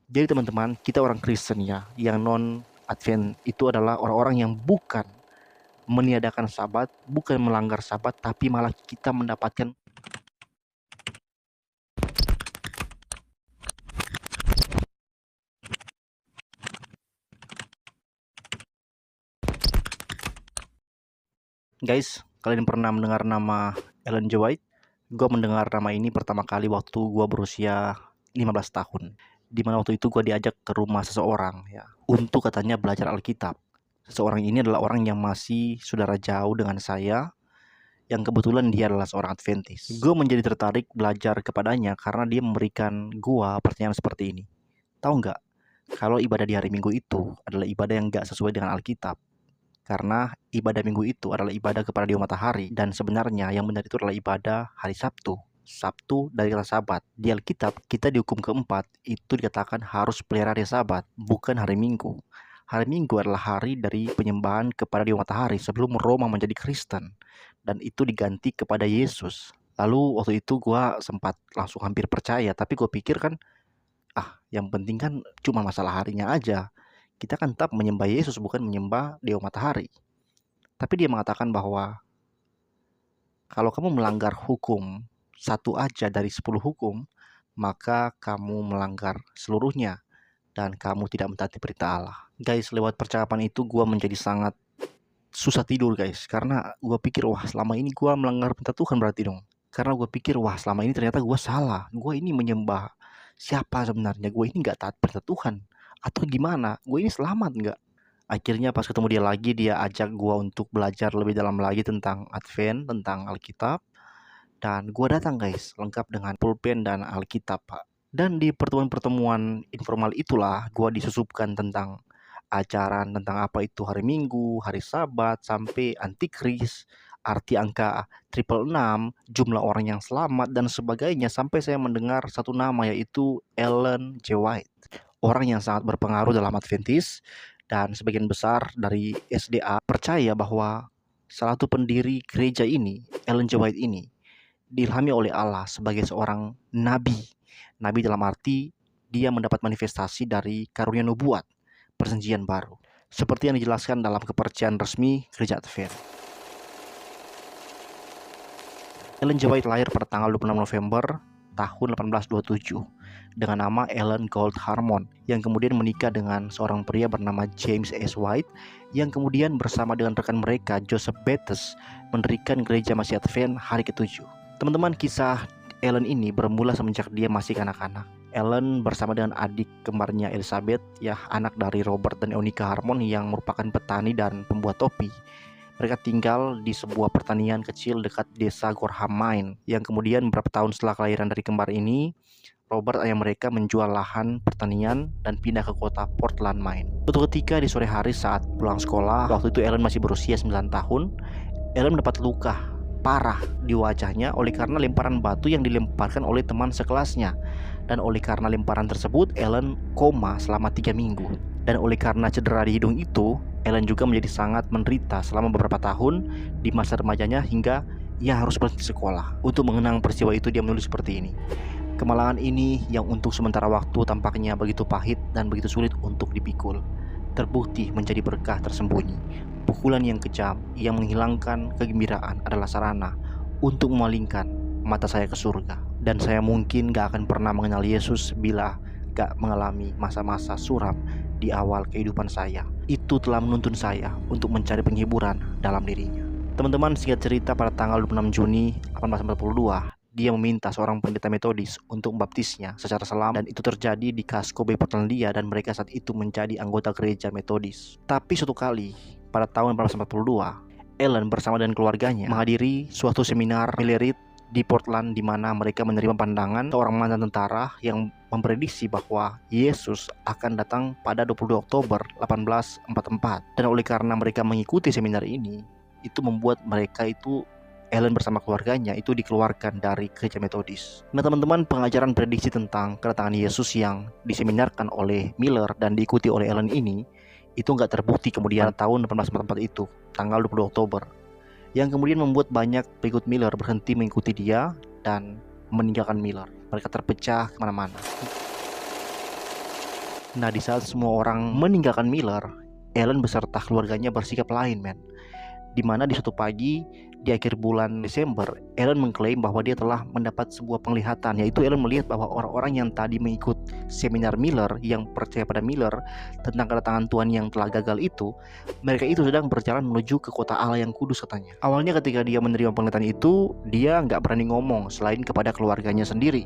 Jadi teman-teman, kita orang Kristen ya, yang non Advent itu adalah orang-orang yang bukan meniadakan Sabat, bukan melanggar Sabat, tapi malah kita mendapatkan. Guys, kalian pernah mendengar nama Ellen G. White? Gue mendengar nama ini pertama kali waktu gue berusia 15 tahun. Dimana waktu itu gue diajak ke rumah seseorang ya, untuk katanya belajar Alkitab. Seseorang ini adalah orang yang masih saudara jauh dengan saya, yang kebetulan dia adalah seorang Adventis. Gue menjadi tertarik belajar kepadanya karena dia memberikan gue pertanyaan seperti ini. Tahu nggak, kalau ibadah di hari Minggu itu adalah ibadah yang nggak sesuai dengan Alkitab? Karena ibadah Minggu itu adalah ibadah kepada Dewa Matahari, dan sebenarnya yang benar itu adalah ibadah hari Sabtu. Sabtu dari kata Sabat. Di Alkitab, kita di hukum keempat itu dikatakan harus pelihara hari Sabat, bukan hari Minggu. Hari Minggu adalah hari dari penyembahan kepada Dewa Matahari sebelum Roma menjadi Kristen, dan itu diganti kepada Yesus. Lalu waktu itu gue sempat langsung hampir percaya, tapi gue pikir kan, yang penting kan cuma masalah harinya aja. Kita kan tetap menyembah Yesus, bukan menyembah Dewa Matahari. Tapi dia mengatakan bahwa kalau kamu melanggar hukum satu aja dari 10 hukum, maka kamu melanggar seluruhnya dan kamu tidak mentaati perintah Allah. Guys, lewat percakapan itu gue menjadi sangat susah tidur guys, karena gue pikir wah selama ini gue melanggar perintah Tuhan berarti dong. Karena gue pikir wah selama ini ternyata gue salah, gue ini menyembah siapa sebenarnya, gue ini gak taat perintah Tuhan atau gimana, gue ini selamat nggak. Akhirnya pas ketemu dia lagi, dia ajak gue untuk belajar lebih dalam lagi tentang Advent, tentang Alkitab. Dan gue datang guys, lengkap dengan pulpen dan Alkitab Pak. Dan di pertemuan-pertemuan informal itulah gue disusupkan tentang ajaran tentang apa itu hari Minggu, hari Sabat, sampai antikris, arti angka 666, jumlah orang yang selamat dan sebagainya, sampai saya mendengar satu nama yaitu Ellen G. White. Orang yang sangat berpengaruh dalam Adventis, dan sebagian besar dari SDA percaya bahwa salah satu pendiri gereja ini, Ellen G. White ini, diilhami oleh Allah sebagai seorang nabi. Nabi dalam arti dia mendapat manifestasi dari karunia nubuat perjanjian baru, seperti yang dijelaskan dalam kepercayaan resmi gereja Advent. Ellen G. White lahir pada tanggal 26 November tahun 1827 dengan nama Ellen Gold Harmon, yang kemudian menikah dengan seorang pria bernama James S. White, yang kemudian bersama dengan rekan mereka Joseph Bates mendirikan gereja Masih Advent hari ke-7. Teman-teman, kisah Ellen ini bermula semenjak dia masih kanak-kanak. Ellen bersama dengan adik kembarnya Elizabeth, ya anak dari Robert dan Eonika Harmon yang merupakan petani dan pembuat topi. Mereka tinggal di sebuah pertanian kecil dekat desa Gorham Mine, yang kemudian beberapa tahun setelah kelahiran dari kembar ini, Robert ayah mereka menjual lahan pertanian dan pindah ke kota Portland, Maine. Suatu ketika di sore hari saat pulang sekolah, waktu itu Ellen masih berusia 9 tahun, Ellen mendapat luka parah di wajahnya oleh karena lemparan batu yang dilemparkan oleh teman sekelasnya. Dan oleh karena lemparan tersebut, Ellen koma selama 3 minggu. Dan oleh karena cedera di hidung itu, Ellen juga menjadi sangat menderita selama beberapa tahun di masa remajanya, hingga ia harus berhenti sekolah. Untuk mengenang peristiwa itu, dia menulis seperti ini. Kemalangan ini yang untuk sementara waktu tampaknya begitu pahit dan begitu sulit untuk dipikul, terbukti menjadi berkah tersembunyi. Pukulan yang kejam yang menghilangkan kegembiraan adalah sarana untuk memalingkan mata saya ke surga. Dan saya mungkin gak akan pernah mengenal Yesus bila gak mengalami masa-masa suram di awal kehidupan saya. Itu telah menuntun saya untuk mencari penghiburan dalam dirinya. Teman-teman, singkat cerita, pada tanggal 26 Juni 1842, dia meminta seorang pendeta Metodis untuk membaptisnya secara selam, dan itu terjadi di Casco Bay, Portlandia, dan mereka saat itu menjadi anggota gereja Metodis. Tapi suatu kali pada tahun 1842, Ellen bersama dengan keluarganya menghadiri suatu seminar Millerit di Portland, di mana mereka menerima pandangan seorang mantan tentara yang memprediksi bahwa Yesus akan datang pada 22 Oktober 1844. Dan oleh karena mereka mengikuti seminar ini, itu membuat mereka itu, Ellen bersama keluarganya itu, dikeluarkan dari gereja Metodis. Nah teman-teman, pengajaran prediksi tentang kedatangan Yesus yang diseminarkan oleh Miller dan diikuti oleh Ellen ini, itu nggak terbukti kemudian tahun 1844 itu, tanggal 22 Oktober. Yang kemudian membuat banyak pengikut Miller berhenti mengikuti dia dan meninggalkan Miller. Mereka terpecah kemana-mana. Nah, di saat semua orang meninggalkan Miller, Ellen beserta keluarganya bersikap lain, men. Dimana di suatu pagi di akhir bulan Desember, Ellen mengklaim bahwa dia telah mendapat sebuah penglihatan, yaitu Ellen melihat bahwa orang-orang yang tadi mengikut seminar Miller, yang percaya pada Miller tentang kedatangan Tuhan yang telah gagal itu, mereka itu sedang berjalan menuju ke kota Allah yang kudus katanya. Awalnya ketika dia menerima penglihatan itu, dia nggak berani ngomong selain kepada keluarganya sendiri.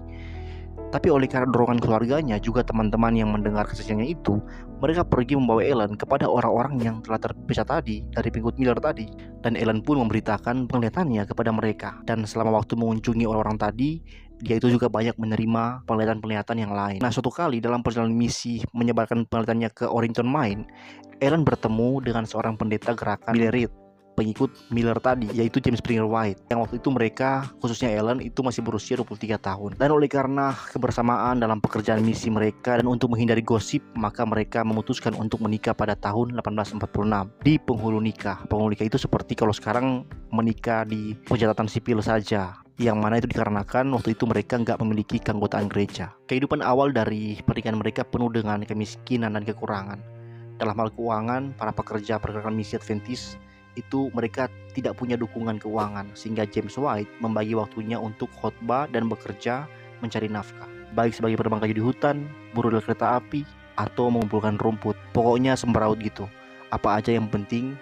Tapi oleh karena dorongan keluarganya, juga teman-teman yang mendengar kesaksiannya itu, mereka pergi membawa Ellen kepada orang-orang yang telah terpisah tadi dari pengikut Miller tadi. Dan Ellen pun memberitakan penglihatannya kepada mereka. Dan selama waktu mengunjungi orang-orang tadi, dia itu juga banyak menerima penglihatan-penglihatan yang lain. Nah, suatu kali dalam perjalanan misi menyebarkan penglihatannya ke Orrington Mine, Ellen bertemu dengan seorang pendeta gerakan Millerid, pengikut Miller tadi, yaitu James Springer White, yang waktu itu mereka, khususnya Ellen, itu masih berusia 23 tahun. Dan oleh karena kebersamaan dalam pekerjaan misi mereka dan untuk menghindari gosip, maka mereka memutuskan untuk menikah pada tahun 1846 di penghulu nikah. Penghulu nikah itu seperti kalau sekarang menikah di pencatatan sipil saja, yang mana itu dikarenakan waktu itu mereka nggak memiliki keanggotaan gereja. Kehidupan awal dari pernikahan mereka penuh dengan kemiskinan dan kekurangan. Dalam hal keuangan, para pekerja pergerakan misi Adventist itu mereka tidak punya dukungan keuangan, sehingga James White membagi waktunya untuk khotbah dan bekerja mencari nafkah, baik sebagai penebang kayu di hutan, buruh rel kereta api, atau mengumpulkan rumput. Pokoknya sembraut gitu, apa aja yang penting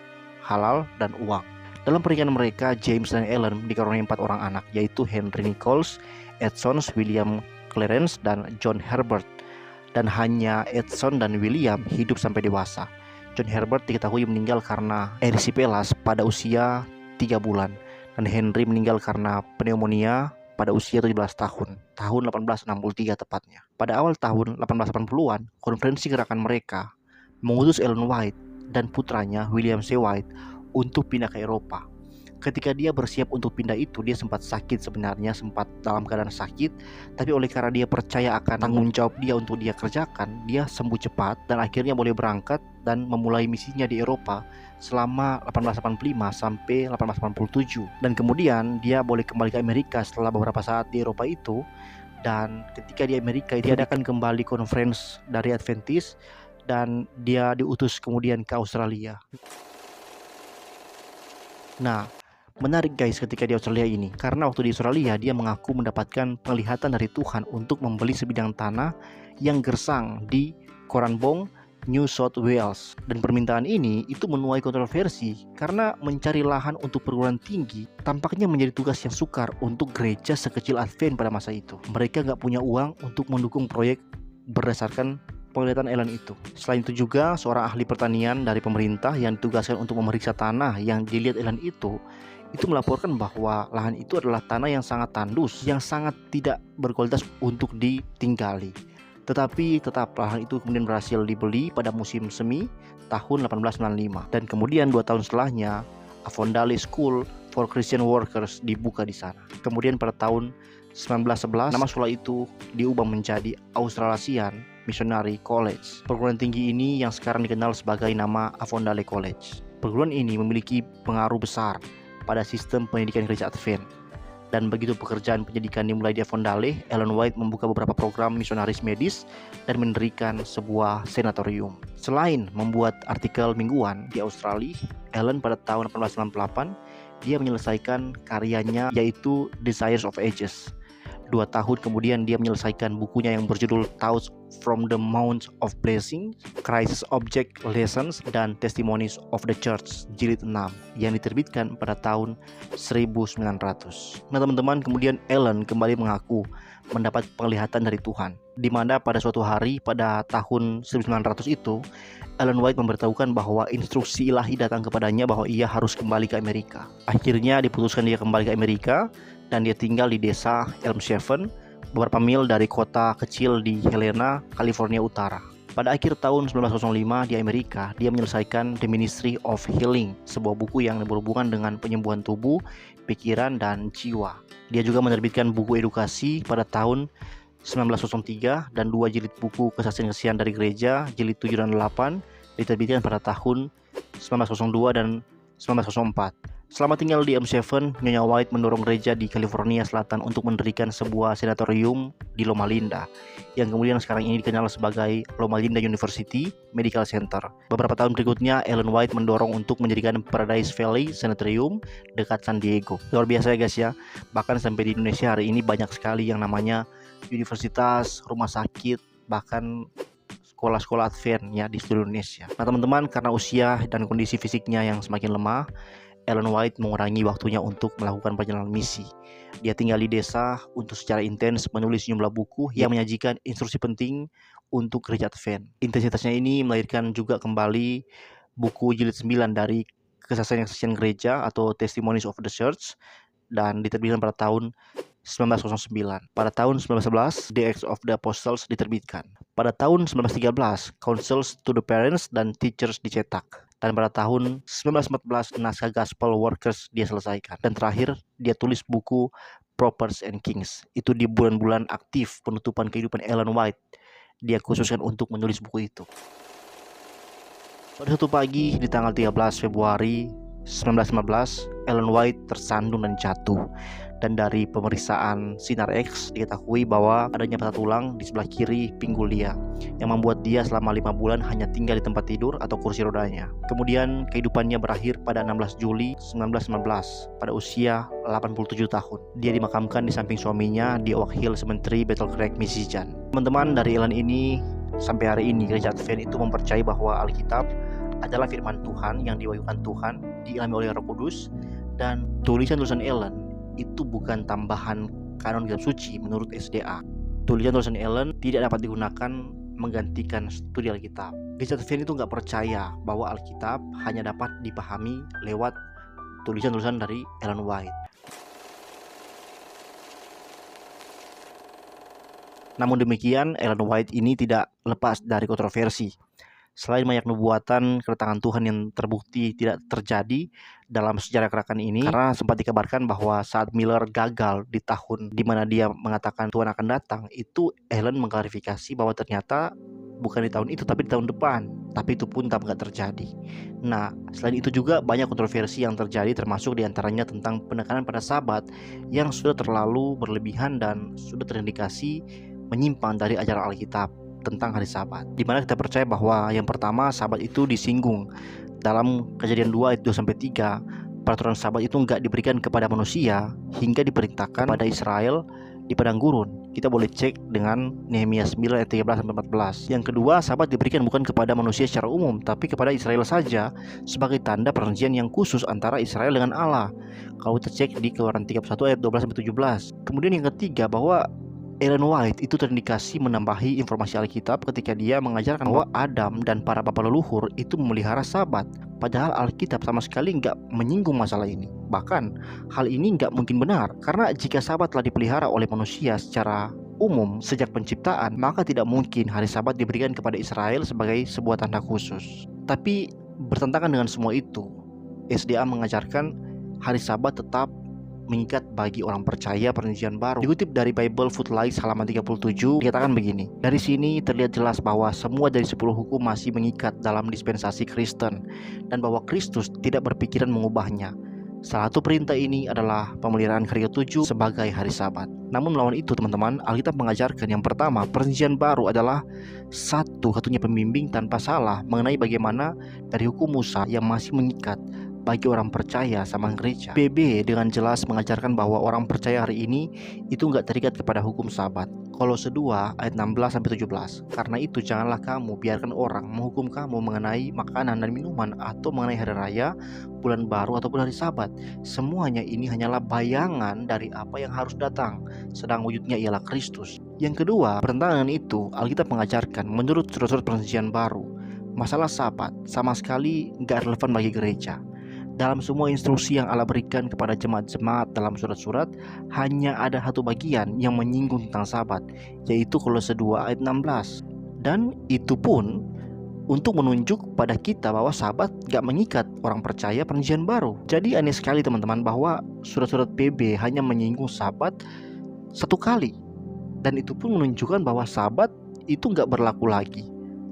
halal dan uang. Dalam pernikahan mereka, James dan Ellen dikaruniai 4 orang anak, yaitu Henry Nichols, Edson, William Clarence, dan John Herbert. Dan hanya Edson dan William hidup sampai dewasa. John Herbert diketahui meninggal karena erisipela pada usia 3 bulan, dan Henry meninggal karena pneumonia pada usia 17 tahun 1863 tepatnya. Pada awal tahun 1880-an, konferensi gerakan mereka mengutus Ellen White dan putranya William C. White untuk pindah ke Eropa. Ketika dia bersiap untuk pindah itu, dia sempat sakit sebenarnya, sempat dalam keadaan sakit. Tapi oleh karena dia percaya akan tanggung jawab dia untuk dia kerjakan, dia sembuh cepat dan akhirnya boleh berangkat dan memulai misinya di Eropa selama 1885 sampai 1887. Dan kemudian dia boleh kembali ke Amerika setelah beberapa saat di Eropa itu. Dan ketika di Amerika dia akan kembali conference dari Adventist, dan dia diutus kemudian ke Australia. Nah, menarik guys ketika di Australia ini, karena waktu di Australia dia mengaku mendapatkan penglihatan dari Tuhan untuk membeli sebidang tanah yang gersang di Corranbong, New South Wales. Dan permintaan ini itu menuai kontroversi karena mencari lahan untuk perguruan tinggi tampaknya menjadi tugas yang sukar untuk gereja sekecil Advent pada masa itu. Mereka nggak punya uang untuk mendukung proyek berdasarkan penglihatan Ellen itu. Selain itu juga seorang ahli pertanian dari pemerintah yang ditugaskan untuk memeriksa tanah yang dilihat Ellen itu melaporkan bahwa lahan itu adalah tanah yang sangat tandus, yang sangat tidak berkualitas untuk ditinggali. Tetapi tetap lahan itu kemudian berhasil dibeli pada musim semi tahun 1895, dan kemudian 2 tahun setelahnya Avondale School for Christian Workers dibuka di sana. Kemudian pada tahun 1911 nama sekolah itu diubah menjadi Australasian Missionary College. Perguruan tinggi ini yang sekarang dikenal sebagai nama Avondale College. Perguruan ini memiliki pengaruh besar pada sistem pendidikan gereja Advent. Dan begitu pekerjaan pendidikan dimulai di Avondale, Ellen White membuka beberapa program misionaris medis dan mendirikan sebuah sanatorium. Selain membuat artikel mingguan di Australia, Ellen pada tahun 1898 dia menyelesaikan karyanya yaitu Desires of Ages. 2 tahun kemudian dia menyelesaikan bukunya yang berjudul Thoughts from the Mount of Blessing, Crisis Object Lessons, dan Testimonies of the Church jilid 6 yang diterbitkan pada tahun 1900. Nah teman-teman, kemudian Ellen kembali mengaku mendapat penglihatan dari Tuhan, di mana pada suatu hari pada tahun 1900 itu Ellen White memberitahukan bahwa instruksi ilahi datang kepadanya bahwa ia harus kembali ke Amerika. Akhirnya diputuskan dia kembali ke Amerika dan dia tinggal di desa Elmshaven, beberapa mil dari kota kecil di Helena, California Utara. Pada akhir tahun 1905 di Amerika, dia menyelesaikan The Ministry of Healing, sebuah buku yang berhubungan dengan penyembuhan tubuh, pikiran, dan jiwa. Dia juga menerbitkan buku edukasi pada tahun 1903 dan 2 jilid buku kesaksian-kesaksian dari gereja, jilid 7 dan 8, diterbitkan pada tahun 1902 dan 1904. Selama tinggal di M7, Nyonya White mendorong gereja di California Selatan untuk mendirikan sebuah sanatorium di Loma Linda, yang kemudian sekarang ini dikenal sebagai Loma Linda University Medical Center. Beberapa tahun berikutnya, Ellen White mendorong untuk mendirikan Paradise Valley Sanatorium dekat San Diego. Luar biasa ya guys ya, bahkan sampai di Indonesia hari ini banyak sekali yang namanya universitas, rumah sakit, bahkan sekolah-sekolah Advent ya di seluruh Indonesia. Nah teman-teman, karena usia dan kondisi fisiknya yang semakin lemah, Ellen White mengurangi waktunya untuk melakukan perjalanan misi. Dia tinggal di desa untuk secara intens menulis sejumlah buku yang menyajikan instruksi penting untuk gereja Advent. Intensitasnya ini melahirkan juga kembali buku jilid 9 dari kesaksian gereja atau Testimonies of the Church, dan diterbitkan pada tahun 1909. Pada tahun 1911, The Acts of the Apostles diterbitkan. Pada tahun 1913, Counsels to the Parents dan Teachers dicetak. Dan pada tahun 1914, naskah Gospel Workers dia selesaikan. Dan terakhir, dia tulis buku Prophets and Kings. Itu di bulan-bulan aktif penutupan kehidupan Ellen White. Dia khususkan untuk menulis buku itu. Pada suatu pagi di tanggal 13 Februari 1915, Ellen White tersandung dan jatuh. Dan dari pemeriksaan sinar X diketahui bahwa adanya patah tulang di sebelah kiri pinggul dia, yang membuat dia selama 5 bulan hanya tinggal di tempat tidur atau kursi rodanya. Kemudian kehidupannya berakhir pada 16 Juli 1919 pada usia 87 tahun. Dia dimakamkan di samping suaminya di Oak Hill Cemetery, Battle Creek, Michigan. Teman-teman, dari Ellen ini sampai hari ini gereja Advent itu mempercayai bahwa Alkitab adalah firman Tuhan yang diwahyukan Tuhan, diilhami oleh Roh Kudus, dan tulisan-tulisan Ellen itu bukan tambahan kanon kitab suci menurut SDA. Tulisan-tulisan Ellen tidak dapat digunakan menggantikan studi Alkitab. Gereja Advent itu nggak percaya bahwa Alkitab hanya dapat dipahami lewat tulisan-tulisan dari Ellen White. Namun demikian, Ellen White ini tidak lepas dari kontroversi. Selain banyak nubuatan kedatangan Tuhan yang terbukti tidak terjadi dalam sejarah gerakan ini, karena sempat dikabarkan bahwa saat Miller gagal di tahun di mana dia mengatakan Tuhan akan datang, itu Ellen mengklarifikasi bahwa ternyata bukan di tahun itu tapi di tahun depan. Tapi itu pun tetap nggak terjadi. Nah, selain itu juga banyak kontroversi yang terjadi, termasuk diantaranya tentang penekanan pada Sabat yang sudah terlalu berlebihan dan sudah terindikasi menyimpang dari ajaran Alkitab tentang hari Sabat, di mana kita percaya bahwa yang pertama, Sabat itu disinggung dalam Kejadian 2 ayat 2-3. Peraturan Sabat itu nggak diberikan kepada manusia hingga diperintahkan pada Israel di padang gurun. Kita boleh cek dengan Nehemia 9 ayat 13-14. Yang kedua, Sabat diberikan bukan kepada manusia secara umum, tapi kepada Israel saja sebagai tanda perjanjian yang khusus antara Israel dengan Allah. Kalau kita cek di Keluaran 31 ayat 12-17. Kemudian yang ketiga, bahwa Ellen White itu terindikasi menambahi informasi Alkitab ketika dia mengajarkan bahwa Adam dan para bapa leluhur itu memelihara Sabat. Padahal Alkitab sama sekali nggak menyinggung masalah ini. Bahkan hal ini nggak mungkin benar, karena jika Sabat telah dipelihara oleh manusia secara umum sejak penciptaan, maka tidak mungkin hari Sabat diberikan kepada Israel sebagai sebuah tanda khusus. Tapi bertentangan dengan semua itu, SDA mengajarkan hari Sabat tetap mengikat bagi orang percaya perjanjian baru. Dikutip dari Bible Footlights halaman 37, dikatakan begini: dari sini terlihat jelas bahwa semua dari 10 hukum masih mengikat dalam dispensasi Kristen, dan bahwa Kristus tidak berpikiran mengubahnya. Salah satu perintah ini adalah pemeliharaan hari ke-7 sebagai hari Sabat. Namun melawan itu teman-teman, Alkitab mengajarkan yang pertama, perjanjian baru adalah satu-satunya pembimbing tanpa salah mengenai bagaimana dari hukum Musa yang masih mengikat bagi orang percaya sama gereja. BB dengan jelas mengajarkan bahwa orang percaya hari ini itu nggak terikat kepada hukum Sabat. Kolose 2 ayat 16-17. Karena itu janganlah kamu biarkan orang menghukum kamu mengenai makanan dan minuman, atau mengenai hari raya, bulan baru, ataupun hari Sabat. Semuanya ini hanyalah bayangan dari apa yang harus datang, sedang wujudnya ialah Kristus. Yang kedua, bertentangan dengan itu, Alkitab mengajarkan menurut surat-surat perjanjian baru, masalah Sabat sama sekali nggak relevan bagi gereja. Dalam semua instruksi yang Allah berikan kepada jemaat-jemaat dalam surat-surat, hanya ada satu bagian yang menyinggung tentang Sabat, yaitu Kolose 2 ayat 16. Dan itu pun untuk menunjuk pada kita bahwa Sabat gak mengikat orang percaya perjanjian baru. Jadi aneh sekali teman-teman bahwa surat-surat PB hanya menyinggung Sabat satu kali, dan itu pun menunjukkan bahwa Sabat itu gak berlaku lagi.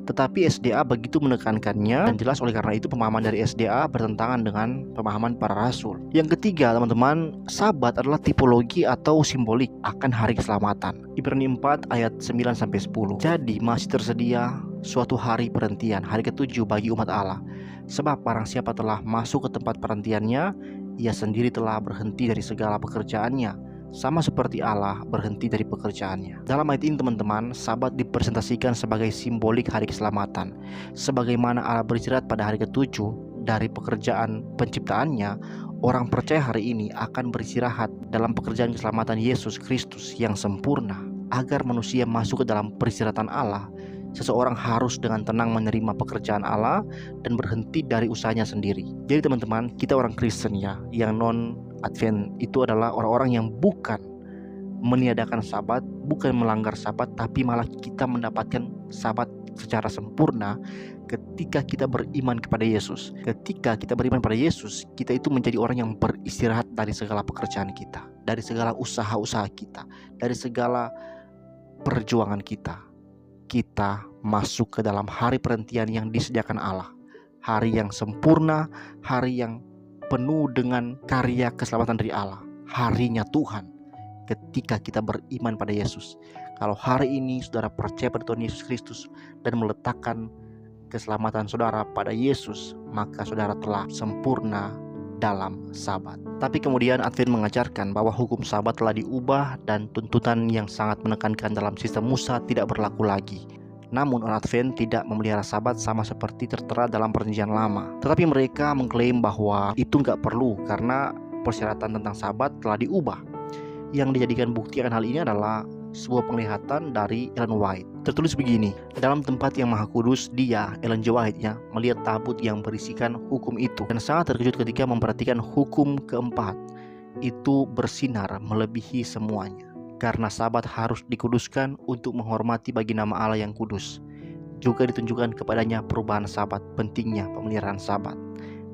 Tetapi SDA begitu menekankannya, dan jelas oleh karena itu pemahaman dari SDA bertentangan dengan pemahaman para rasul. Yang ketiga teman-teman, Sabat adalah tipologi atau simbolik akan hari keselamatan. Ibrani 4 ayat 9-10. Jadi masih tersedia suatu hari perhentian, hari ketujuh bagi umat Allah. Sebab barang siapa telah masuk ke tempat perhentiannya, ia sendiri telah berhenti dari segala pekerjaannya, sama seperti Allah berhenti dari pekerjaannya. Dalam ayat ini teman-teman, Sabat dipresentasikan sebagai simbolik hari keselamatan. Sebagaimana Allah beristirahat pada hari ketujuh dari pekerjaan penciptaannya, orang percaya hari ini akan beristirahat dalam pekerjaan keselamatan Yesus Kristus yang sempurna. Agar manusia masuk ke dalam peristirahatan Allah, seseorang harus dengan tenang menerima pekerjaan Allah dan berhenti dari usahanya sendiri. Jadi teman-teman, kita orang Kristen ya, yang non-Advent itu adalah orang-orang yang bukan meniadakan Sabat, bukan melanggar Sabat, tapi malah kita mendapatkan Sabat secara sempurna ketika kita beriman kepada Yesus. Ketika kita beriman pada Yesus, kita itu menjadi orang yang beristirahat dari segala pekerjaan kita, dari segala usaha-usaha kita, dari segala perjuangan kita. Kita masuk ke dalam hari perhentian yang disediakan Allah, hari yang sempurna, hari yang penuh dengan karya keselamatan dari Allah, harinya Tuhan ketika kita beriman pada Yesus. Kalau hari ini saudara percaya pada Tuhan Yesus Kristus dan meletakkan keselamatan saudara pada Yesus, maka saudara telah sempurna dalam Sabat. Tapi kemudian Advent mengajarkan bahwa hukum Sabat telah diubah dan tuntutan yang sangat menekankan dalam sistem Musa tidak berlaku lagi. Namun orang Advent tidak memelihara Sabat sama seperti tertera dalam Perjanjian Lama. Tetapi mereka mengklaim bahwa itu nggak perlu karena persyaratan tentang Sabat telah diubah. Yang dijadikan bukti akan hal ini adalah sebuah penglihatan dari Ellen White. Tertulis begini, dalam tempat yang maha kudus, dia, Ellen G. White ya, melihat tabut yang berisikan hukum itu dan sangat terkejut ketika memperhatikan hukum keempat itu bersinar melebihi semuanya. Karena Sabat harus dikuduskan untuk menghormati bagi nama Allah yang kudus. Juga ditunjukkan kepadanya perubahan Sabat, pentingnya pemeliharaan Sabat.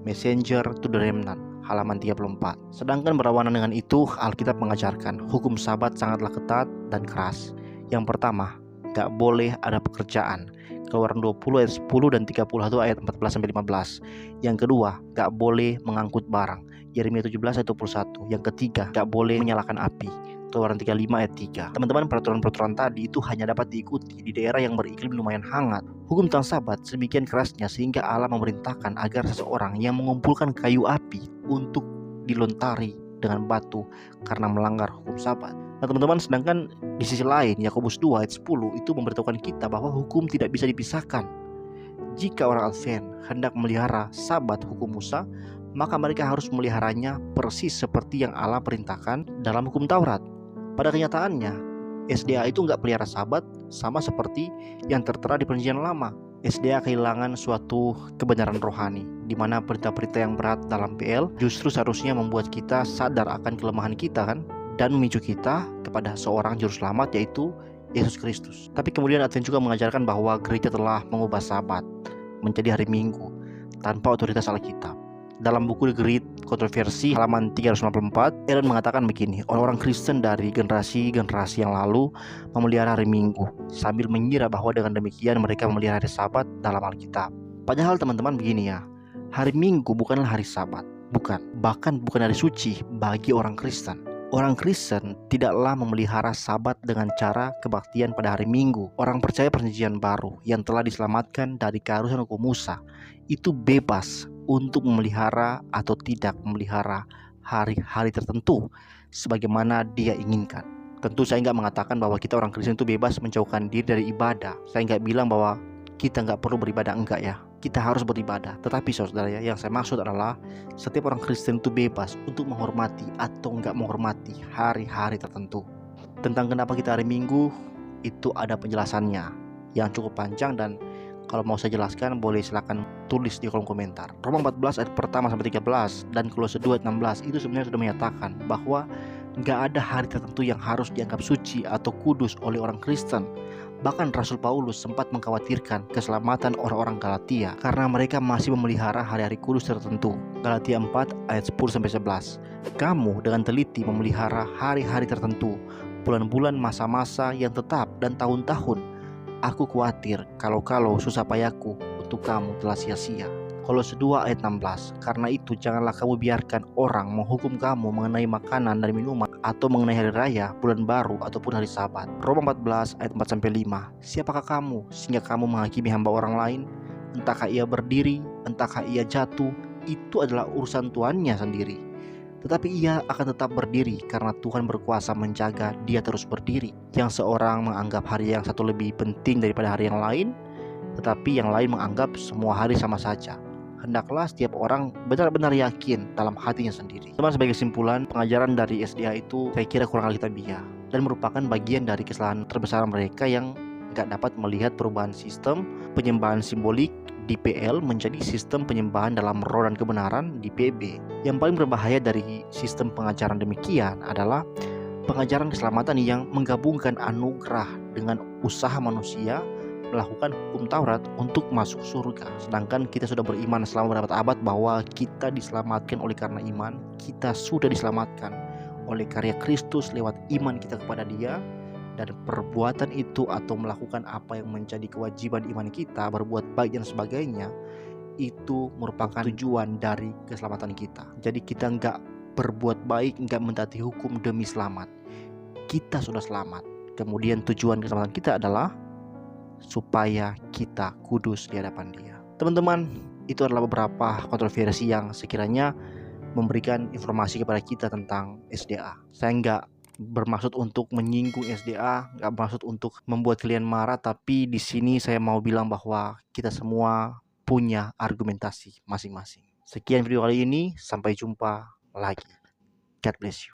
Messenger to the Remnant, halaman 34. Sedangkan berlawanan dengan itu, Alkitab mengajarkan hukum Sabat sangatlah ketat dan keras. Yang pertama, gak boleh ada pekerjaan. Keluaran 20 ayat 10 dan 31 ayat 14-15. Yang kedua, gak boleh mengangkut barang. Yeremia 17 ayat 21. Yang ketiga, gak boleh menyalakan api. Keluaran 35 ayat 3. Teman-teman, peraturan-peraturan tadi itu hanya dapat diikuti di daerah yang beriklim lumayan hangat. Hukum tentang Sabat sedemikian kerasnya sehingga Allah memerintahkan agar seseorang yang mengumpulkan kayu api untuk dilontari dengan batu karena melanggar hukum Sabat. Nah teman-teman, sedangkan di sisi lain Yakobus 2 ayat 10 itu memberitahukan kita bahwa hukum tidak bisa dipisahkan. Jika orang Advent hendak memelihara Sabat hukum Musa, maka mereka harus memeliharanya persis seperti yang Allah perintahkan dalam hukum Taurat. Pada kenyataannya, SDA itu nggak pelihara Sabat sama seperti yang tertera di Perjanjian Lama. SDA kehilangan suatu kebenaran rohani, di mana berita-berita yang berat dalam PL justru seharusnya membuat kita sadar akan kelemahan kita kan, dan memicu kita kepada seorang juru selamat yaitu Yesus Kristus. Tapi kemudian Advent juga mengajarkan bahwa gereja telah mengubah Sabat menjadi hari Minggu tanpa otoritas Alkitab. Dalam buku The Great Controversy halaman 394, Ellen mengatakan begini, orang-orang Kristen dari generasi-generasi yang lalu memelihara hari Minggu sambil mengira bahwa dengan demikian mereka memelihara hari Sabat dalam Alkitab. Padahal teman-teman begini ya, hari Minggu bukanlah hari Sabat, bahkan bukan hari suci bagi orang Kristen. Orang Kristen tidaklah memelihara Sabat dengan cara kebaktian pada hari Minggu. Orang percaya Perjanjian Baru yang telah diselamatkan dari keharusan hukum Musa itu bebas untuk memelihara atau tidak memelihara hari-hari tertentu sebagaimana dia inginkan. Tentu saya nggak mengatakan bahwa kita orang Kristen itu bebas menjauhkan diri dari ibadah. Saya nggak bilang bahwa kita nggak perlu beribadah, enggak ya. Kita harus beribadah. Tetapi saudara ya, yang saya maksud adalah setiap orang Kristen itu bebas untuk menghormati atau nggak menghormati hari-hari tertentu. Tentang kenapa kita hari Minggu itu ada penjelasannya yang cukup panjang, dan kalau mau saya jelaskan boleh silakan tulis di kolom komentar. Roma 14 ayat pertama sampai 13 dan Kolose 2 ayat 16 itu sebenarnya sudah menyatakan bahwa nggak ada hari tertentu yang harus dianggap suci atau kudus oleh orang Kristen. Bahkan Rasul Paulus sempat mengkhawatirkan keselamatan orang-orang Galatia karena mereka masih memelihara hari-hari kudus tertentu. Galatia 4 ayat 10-11. Kamu dengan teliti memelihara hari-hari tertentu, bulan-bulan, masa-masa yang tetap dan tahun-tahun. Aku khawatir kalau susah payahku untuk kamu telah sia-sia. Kolose 2 ayat 16. Karena itu janganlah kamu biarkan orang menghukum kamu mengenai makanan dan minuman, atau mengenai hari raya, bulan baru, ataupun hari Sabat. Roma 14 ayat 4-5. Siapakah kamu sehingga kamu menghakimi hamba orang lain? Entahkah ia berdiri, entahkah ia jatuh, itu adalah urusan tuannya sendiri. Tetapi ia akan tetap berdiri karena Tuhan berkuasa menjaga dia terus berdiri. Yang seorang menganggap hari yang satu lebih penting daripada hari yang lain, tetapi yang lain menganggap semua hari sama saja. Hendaklah setiap orang benar-benar yakin dalam hatinya sendiri. Teman, sebagai kesimpulan, pengajaran dari SDA itu saya kira kurang alkitabiah dan merupakan bagian dari kesalahan terbesar mereka yang nggak dapat melihat perubahan sistem penyembahan simbolik di PL menjadi sistem penyembahan dalam roh dan kebenaran di PB. Yang paling berbahaya dari sistem pengajaran demikian adalah pengajaran keselamatan yang menggabungkan anugerah dengan usaha manusia melakukan hukum Taurat untuk masuk surga. Sedangkan kita sudah beriman selama berabad-abad bahwa kita diselamatkan oleh karena iman. Kita sudah diselamatkan oleh karya Kristus lewat iman kita kepada Dia. Dan perbuatan itu atau melakukan apa yang menjadi kewajiban iman kita, berbuat baik dan sebagainya, itu merupakan tujuan dari keselamatan kita. Jadi kita nggak berbuat baik, nggak mentaati hukum demi selamat. Kita sudah selamat. Kemudian tujuan keselamatan kita adalah supaya kita kudus di hadapan Dia. Teman-teman, itu adalah beberapa kontroversi yang sekiranya memberikan informasi kepada kita tentang SDA. Saya nggak bermaksud untuk menyinggung SDA, nggak bermaksud untuk membuat kalian marah, tapi di sini saya mau bilang bahwa kita semua punya argumentasi masing-masing. Sekian video kali ini, sampai jumpa lagi. God bless you.